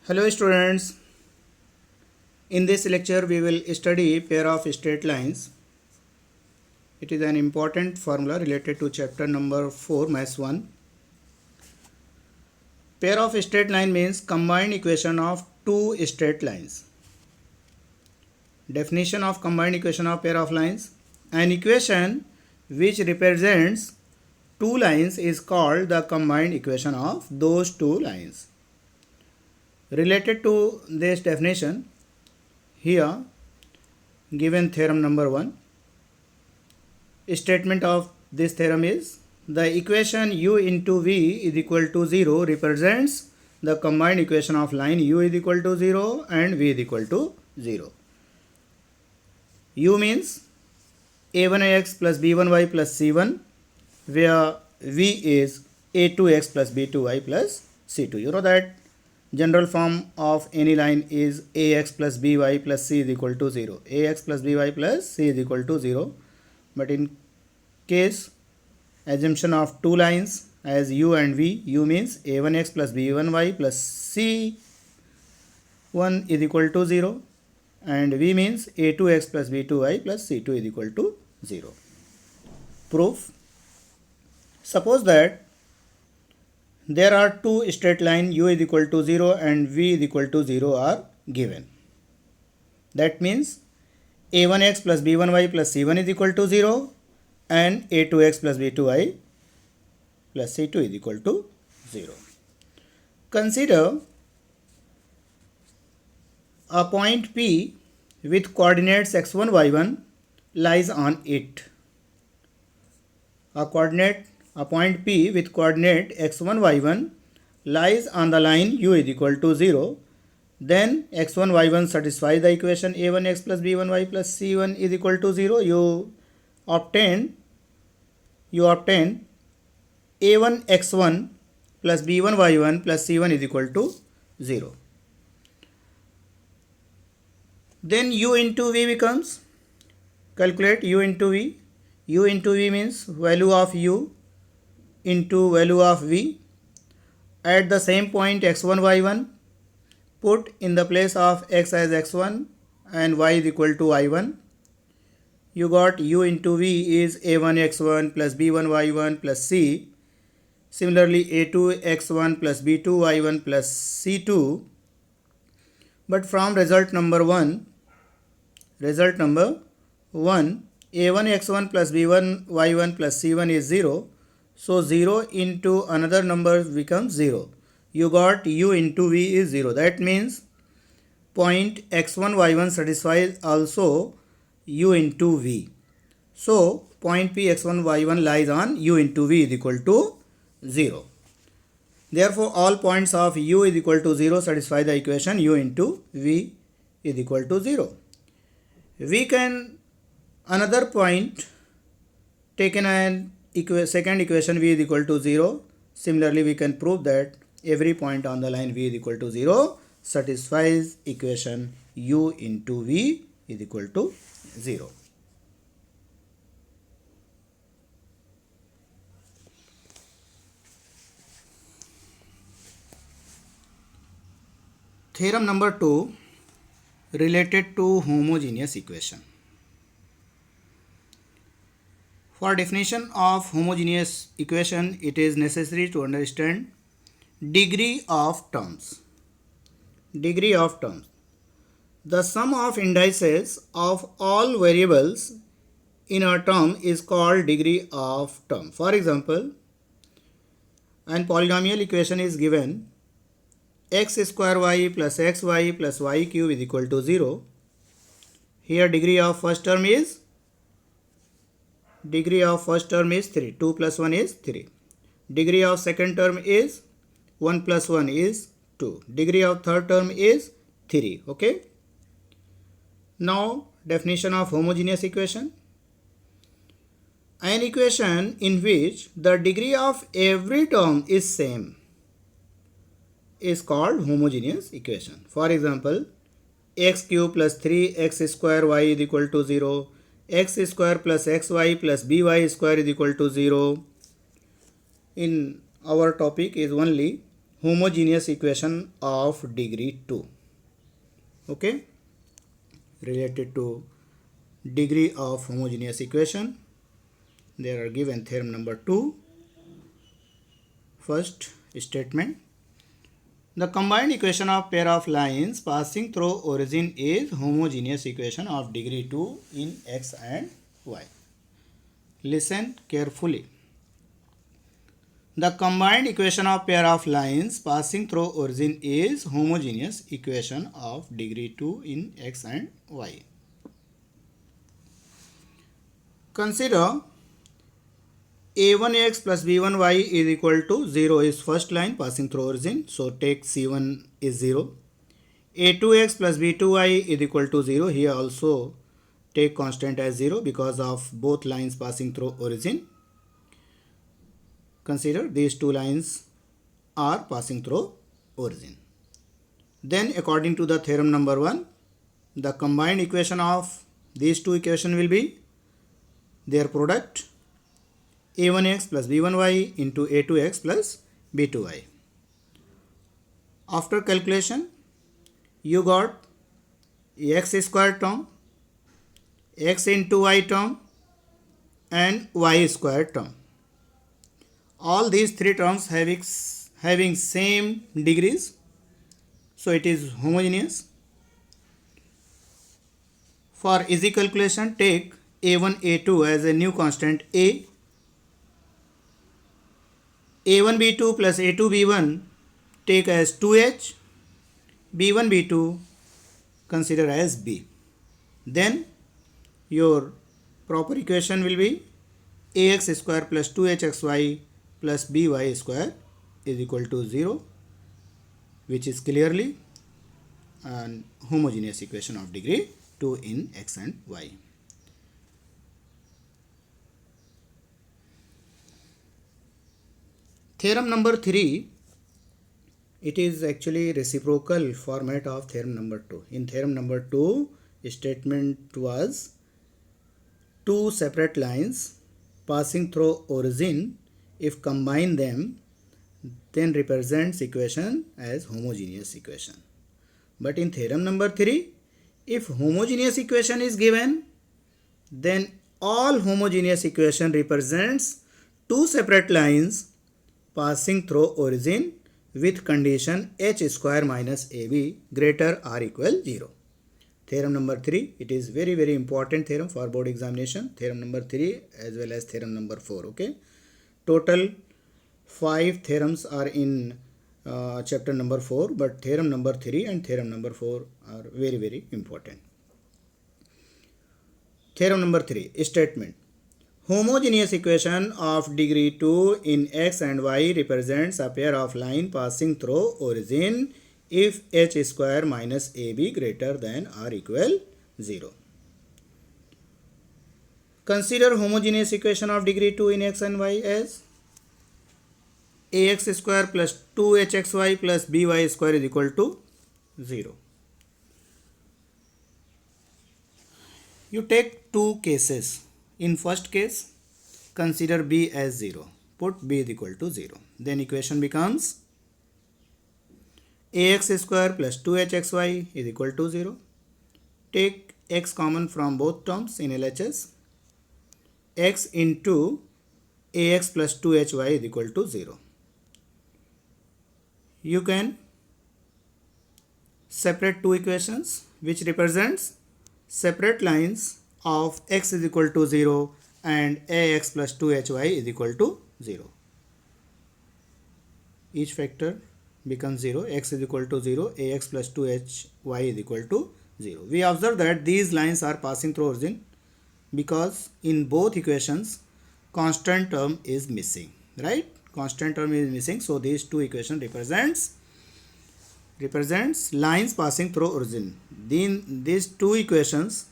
Hello students, in this lecture we will study pair of straight lines. It is an important formula related to chapter number 4 Maths 1. Pair of straight line means combined equation of two straight lines. Definition of combined equation of pair of lines. An equation which represents two lines is called the combined equation of those two lines. Related to this definition, here given theorem number 1, statement of this theorem is the equation u into v is equal to 0 represents the combined equation of line u is equal to 0 and v is equal to 0. U means a1x plus b1y plus c1, where v is a2x plus b2y plus c2. You know that general form of any line is ax plus by plus c is equal to 0. Ax plus by plus c is equal to 0. But in case assumption of two lines as u and v, u means a1x plus b1y plus c1 is equal to 0 and v means a2x plus b2y plus c2 is equal to 0. Proof. Suppose that there are two straight lines u is equal to 0 and v is equal to 0 are given. That means a1x plus b1y plus c1 is equal to 0 and a2x plus b2y plus c2 is equal to 0. Consider a point P with coordinates x1, y1 lies on it. A point P with coordinate x1, y1 lies on the line u is equal to 0. Then x1, y1 satisfy the equation a1x plus b1y plus c1 is equal to 0. You obtain a1 x1 plus b1 y1 plus c1 is equal to 0. Then u into v becomes, calculate u into v. U into v means value of u into value of v. At the same point x1, y1, put in the place of x as x1 and y is equal to y1. You got u into v is a1 x1 plus b1 y1 plus c. Similarly a2 x1 plus b2 y1 plus c2. But from result number 1, a1 x1 plus b1 y1 plus c1 is 0. So 0 into another number becomes 0. You got u into v is 0. That means point x1 y1 satisfies also u into v. So point P x1 y1 lies on u into v is equal to 0. Therefore all points of u is equal to 0 satisfy the equation u into v is equal to 0. We can another point taken an second equation v is equal to 0. Similarly we can prove that every point on the line v is equal to 0 satisfies equation u into v is equal to 0. Theorem number 2 related to homogeneous equation. For definition of homogeneous equation, it is necessary to understand degree of terms. Degree of terms. The sum of indices of all variables in a term is called degree of term. For example, an polynomial equation is given x square y plus xy plus y cube is equal to 0. Here degree of first term is 3. 2 plus 1 is 3. Degree of second term is 1 plus 1 is 2. Degree of third term is 3. Okay. Now definition of homogeneous equation. An equation in which the degree of every term is same is called homogeneous equation. For example, x cube plus 3x square y is equal to 0. X square plus xy plus by square is equal to 0. In our topic is only homogeneous equation of degree 2. Okay, related to degree of homogeneous equation, there are given theorem number 2. First statement: the combined equation of pair of lines passing through origin is homogeneous equation of degree 2 in x and y. Listen carefully. The combined equation of pair of lines passing through origin is homogeneous equation of degree 2 in x and y. Consider a1x plus b1y is equal to 0 is first line passing through origin. So take c1 is 0. a2x plus b2y is equal to 0. Here also take constant as 0 because of both lines passing through origin. Consider these two lines are passing through origin. Then according to the theorem number 1, the combined equation of these two equations will be their product a1x plus b1y into a2x plus b2y. After calculation, you got x square term, x into y term and y square term. All these three terms having same degrees, so it is homogeneous. For easy calculation, take a1 a2 as a new constant a, a1 b2 plus a2 b1 take as 2h, b1 b2 consider as b. Then your proper equation will be ax square plus 2hxy plus by square is equal to 0, which is clearly an homogeneous equation of degree 2 in x and y. Theorem number 3, it is actually reciprocal format of theorem number 2. In theorem number 2, statement was two separate lines passing through origin, if combine them, then represents equation as homogeneous equation. But in theorem number 3, if homogeneous equation is given, then all homogeneous equation represents two separate lines passing through origin with condition h square minus ab greater or equal 0. Theorem number 3, it is very important theorem for board examination. Theorem number 3 as well as theorem number 4. Okay. Total 5 theorems are in chapter number 4, but theorem number 3 and theorem number 4 are very important. Theorem number 3, statement: homogeneous equation of degree 2 in x and y represents a pair of line passing through origin if h square minus ab greater than or equal 0. Consider homogeneous equation of degree 2 in x and y as ax square plus 2hxy plus by square is equal to 0. You take two cases. In first case, consider b as 0. Put b is equal to 0. Then equation becomes ax square plus 2hxy is equal to 0. Take x common from both terms in LHS. X into ax plus 2hy is equal to 0. You can separate two equations which represents separate lines of x is equal to 0 and ax plus 2hy is equal to 0. Each factor becomes 0. X is equal to 0, ax plus 2hy is equal to 0. We observe that these lines are passing through origin because in both equations constant term is missing, right? Constant term is missing, so these two equations represents lines passing through origin. Then these two equations,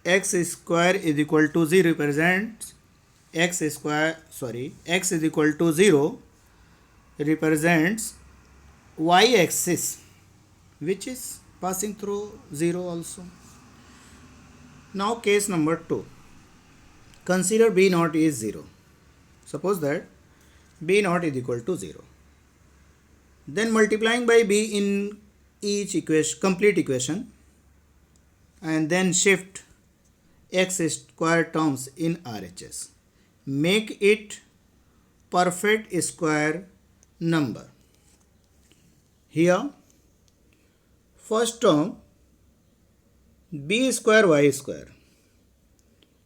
x square is equal to 0 represents x is equal to 0 represents y axis which is passing through 0 also. Now case number 2, consider b naught is 0. Suppose that b naught is equal to 0. Then multiplying by b in each equation, complete equation, and then shift x square terms in RHS. Make it perfect square number. Here, first term b square y square.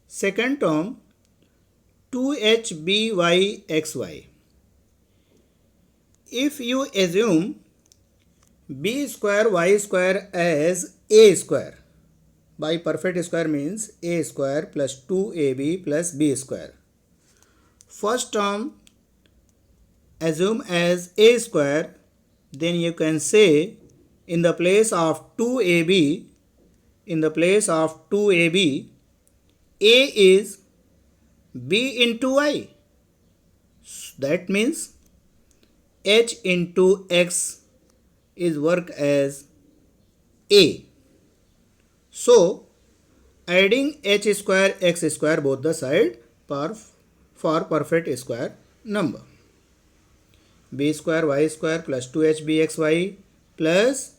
Second term 2hbyxy. If you assume b square y square as a square, by perfect square means a square plus 2ab plus b square. First term assume as a square, then you can say in the place of 2ab, a is b into y. That means h into x is work as a. So adding h square x square both the side for perfect square number. B square y square plus 2hbxy plus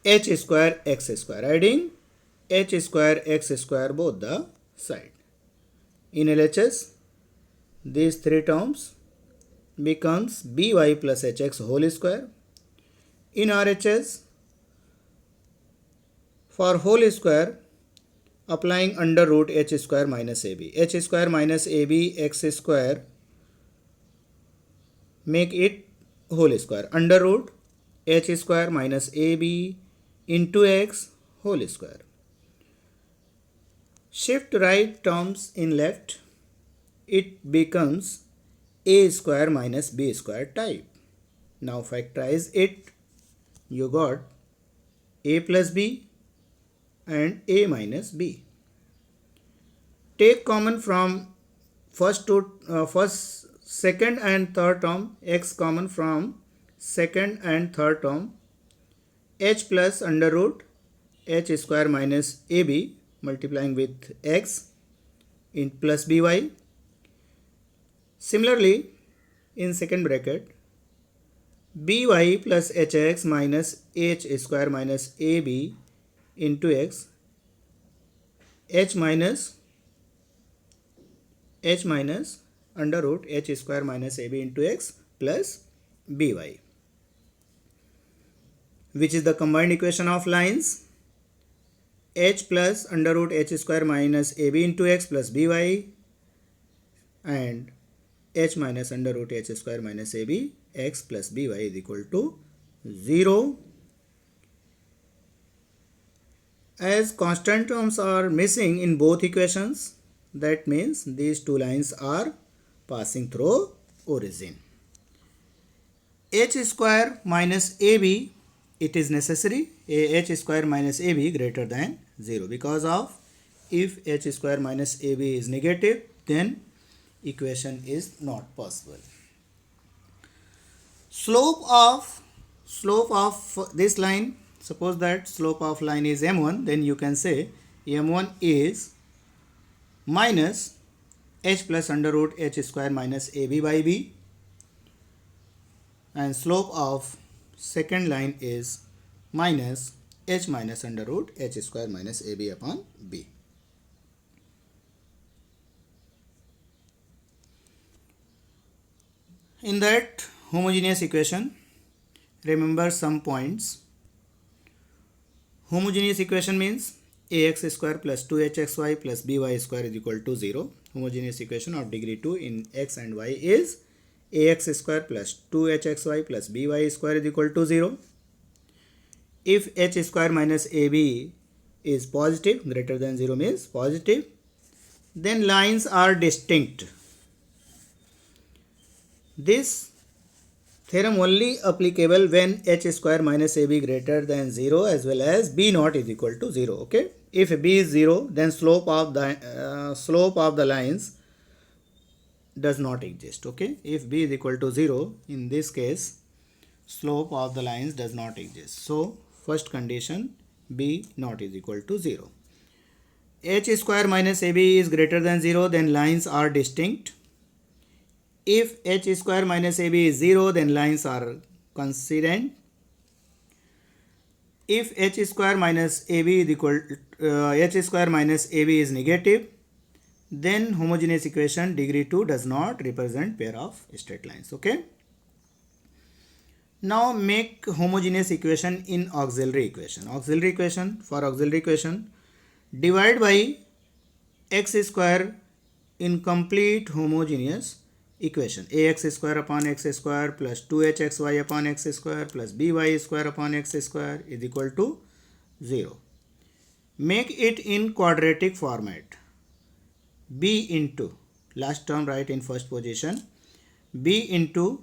h square x square. Adding h square x square both the side. In LHS, these three terms becomes by plus hx whole square. In RHS, for whole square, applying under root h square minus ab. H square minus ab x square, make it whole square. Under root h square minus ab into x whole square. Shift right terms in left, it becomes a square minus b square type. Now factorize it, you got a plus b and a minus b. Take common from second and third term, x common from second and third term, h plus under root h square minus ab multiplying with x in plus by. Similarly, in second bracket, by plus hx minus h square minus ab into x, h minus under root h square minus ab into x plus by, which is the combined equation of lines h plus under root h square minus ab into x plus by and h minus under root h square minus ab x plus by is equal to 0. As constant terms are missing in both equations, that means these two lines are passing through origin. H square minus ab, it is necessary h square minus ab greater than 0, because of if h square minus ab is negative, then equation is not possible. Slope of this line, suppose that slope of line is m1, then you can say m1 is minus h plus under root h square minus ab by b, and slope of second line is minus h minus under root h square minus ab upon b. In that homogeneous equation, remember some points. Homogeneous equation means ax square plus 2hxy plus by square is equal to 0. Homogeneous equation of degree 2 in x and y is ax square plus 2hxy plus by square is equal to 0. If h square minus ab is positive, greater than 0 means positive, then lines are distinct. This theorem only applicable when h square minus ab greater than 0 as well as b naught is equal to 0. Okay, if b is 0, then slope of the lines does not exist. Okay, if b is equal to 0, in this case slope of the lines does not exist. So first condition, b naught is equal to 0. H square minus ab is greater than 0, then lines are distinct. If h square minus ab is 0, then lines are coincident. If h square minus ab is equal h square minus ab is negative, then homogeneous equation degree 2 does not represent pair of straight lines. Okay. Now make homogeneous equation in auxiliary equation. Auxiliary equation, for auxiliary equation, divide by x square in complete homogeneous equation. Ax square upon x square plus 2hxy upon x square plus by square upon x square is equal to 0. Make it in quadratic format. B into, last term write in first position, b into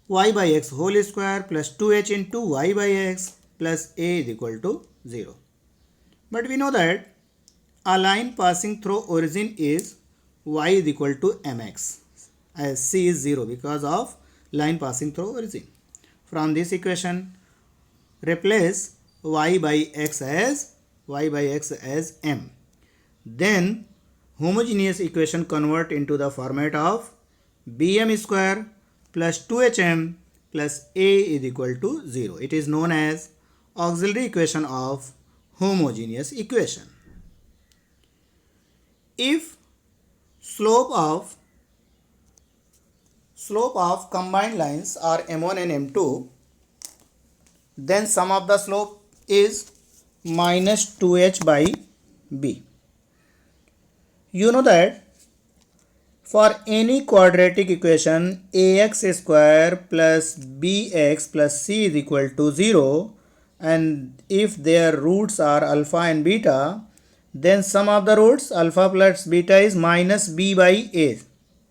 y by x whole square plus 2h into y by x plus a is equal to 0. But we know that a line passing through origin is y is equal to mx, as c is 0 because of line passing through origin. From this equation, replace y by x as m. Then homogeneous equation convert into the format of bm square plus 2hm plus a is equal to 0. It is known as auxiliary equation of homogeneous equation. If slope of combined lines are m1 and m2, then sum of the slope is minus 2h by b. You know that for any quadratic equation ax square plus bx plus c is equal to 0, and if their roots are alpha and beta, then sum of the roots alpha plus beta is minus b by a.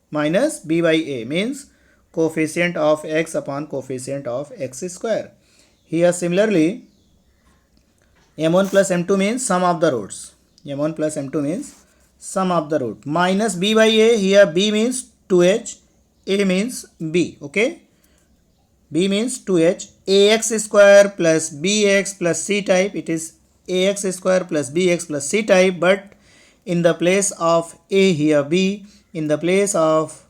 Minus b by a means coefficient of x upon coefficient of x square. Here similarly, m1 plus m2 means sum of the roots. m1 plus m2 means sum of the root. Minus b by a, here b means 2h, a means b. Okay. B means 2h. Ax square plus bx plus c type, it is ax square plus bx plus c type, but in the place of a here b, in the place of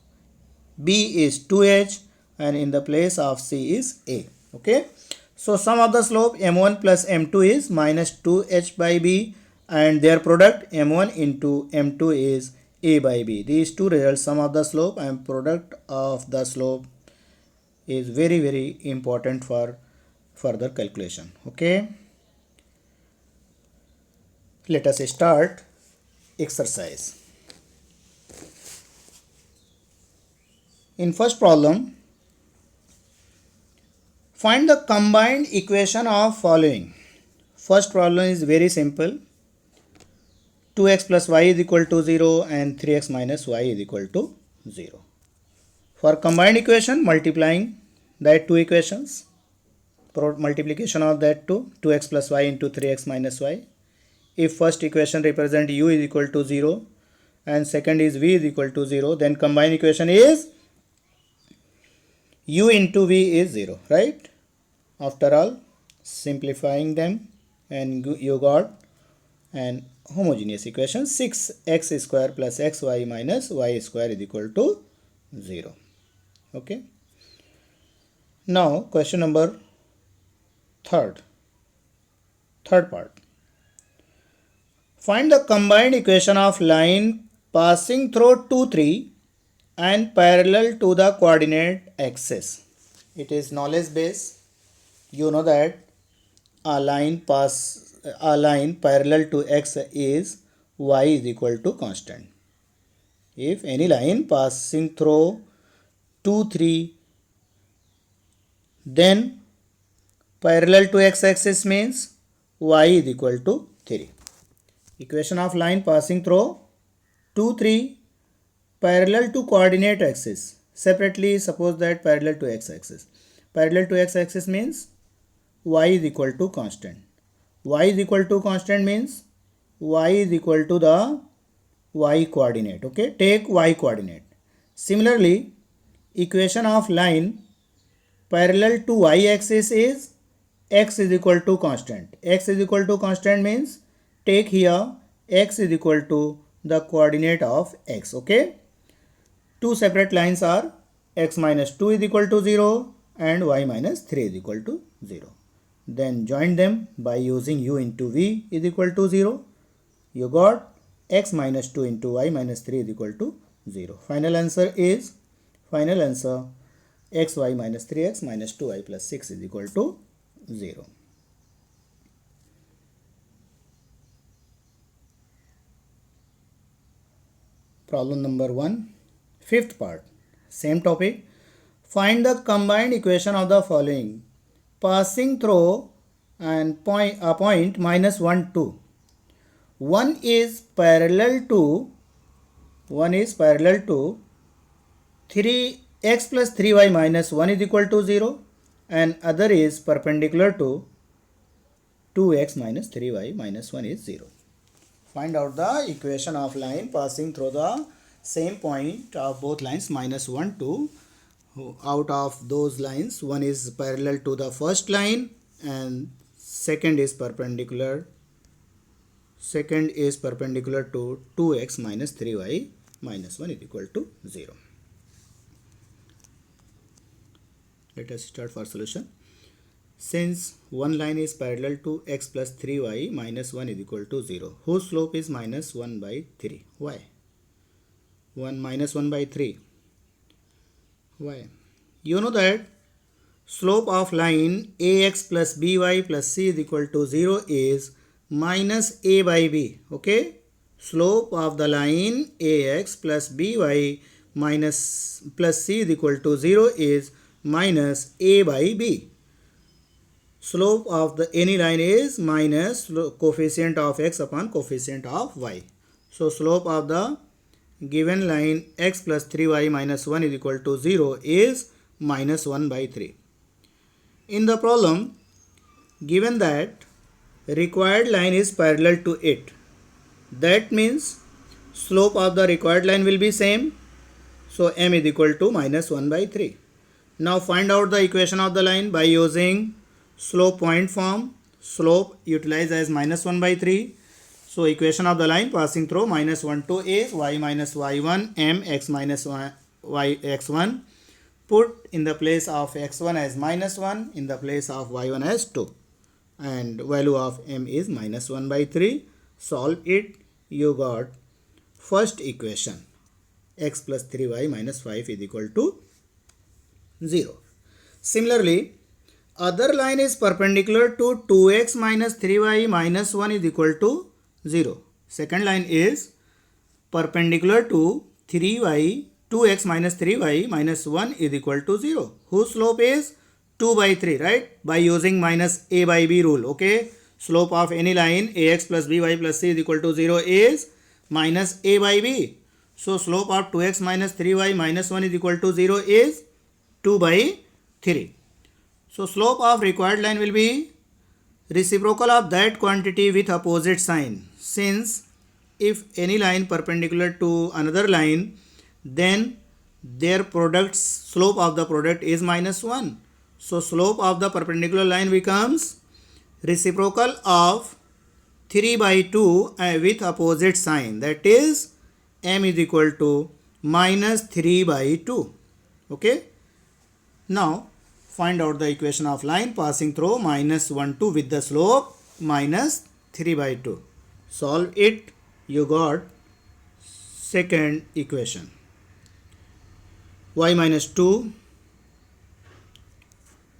b is 2h, and in the place of c is a. Okay. So sum of the slope m1 plus m2 is minus 2h by b, and their product m1 into m2 is a by b. These two results, sum of the slope and product of the slope, is very, very important for further calculation. Okay. Let us start exercise. In first problem, find the combined equation of following. First problem is very simple. 2x plus y is equal to 0 and 3x minus y is equal to 0. For combined equation, multiplying that two equations, multiplication of that two, 2x plus y into 3x minus y. If first equation represent u is equal to 0 and second is v is equal to 0, then combined equation is u into v is 0, right? After all, simplifying them, and you got an homogeneous equation 6x square plus xy minus y square is equal to 0. Okay. Now question number third part. Find the combined equation of line passing through 2, 3 and parallel to the coordinate axis. It is knowledge base. You know that a line parallel to x is y is equal to constant. If any line passing through 2, 3, then parallel to x axis means y is equal to 3. Equation of line passing through 2, 3 parallel to coordinate axis. Separately, suppose that parallel to x axis. Parallel to x axis means y is equal to constant. Y is equal to constant means y is equal to the y coordinate. Okay, take y coordinate. Similarly, equation of line parallel to y axis is x is equal to constant. X is equal to constant means take here x is equal to the coordinate of x. Okay, two separate lines are x minus 2 is equal to 0 and y minus 3 is equal to 0. Then join them by using u into v is equal to 0. You got x minus 2 into y minus 3 is equal to 0. Final answer xy minus 3x minus 2y plus 6 is equal to 0. Problem number 1, fifth part, same topic. Find the combined equation of the following. Passing through and a point minus 1, 2. One is parallel to 3x plus 3y minus 1 is equal to 0, and other is perpendicular to 2x minus 3y minus 1 is 0. Find out the equation of line passing through the same point of both lines minus 1, 2. Out of those lines, one is parallel to the first line and second is perpendicular to 2x minus 3y minus 1 is equal to 0. Let us start for solution. Since one line is parallel to x plus 3y minus 1 is equal to 0, whose slope is minus 1 by 3? Why? 1 minus 1 by 3. Why? You know that slope of line ax plus by plus c is equal to 0 is minus a by b. Okay? Slope of the line ax plus by minus plus c is equal to 0 is minus a by b. Slope of any line is minus coefficient of x upon coefficient of y. So slope of the given line x plus 3y minus 1 is equal to 0 is minus 1 by 3. In the problem, given that required line is parallel to it, that means slope of the required line will be same. So m is equal to minus 1 by 3. Now find out the equation of the line by using slope point form. Slope utilized as minus 1 by 3. So equation of the line passing through minus 1, 2 is y minus y1 m x minus y x1. Put in the place of x1 as minus 1, in the place of y1 as 2. And value of m is minus 1 by 3. Solve it. You got first equation x plus 3y minus 5 is equal to 0. Similarly, other line is perpendicular to 2x minus 3y minus 1 is equal to 0. Second line is perpendicular to 2x minus 3y minus 1 is equal to 0. Whose slope is 2 by 3, right? By using minus a by b rule. Okay. Slope of any line ax plus by plus c is equal to 0 is minus a by b. So slope of 2x minus 3y minus 1 is equal to 0 is 2 by 3. So slope of required line will be reciprocal of that quantity with opposite sign. Since if any line perpendicular to another line, then their product's slope of the product is minus 1. So slope of the perpendicular line becomes reciprocal of 3 by 2 with opposite sign, that is m is equal to minus 3 by 2. Okay. Now find out the equation of line passing through minus 1, 2 with the slope minus 3 by 2. Solve it. You got second equation. Y minus 2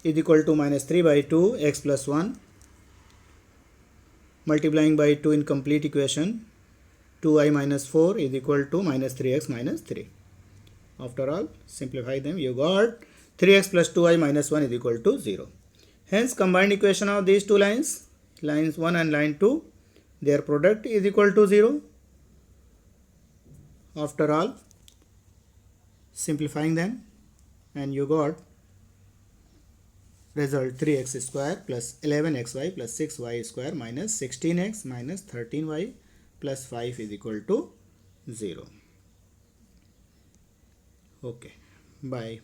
is equal to minus 3 by 2 x plus 1. Multiplying by 2 in complete equation, 2y minus 4 is equal to minus 3x minus 3. After all, simplify them, you got 3x plus 2y minus 1 is equal to 0. Hence, combined equation of these two lines, lines 1 and line 2, their product is equal to 0. After all, simplifying them, and you got result 3x square plus 11xy plus 6y square minus 16x minus 13y plus 5 is equal to 0. Okay, bye.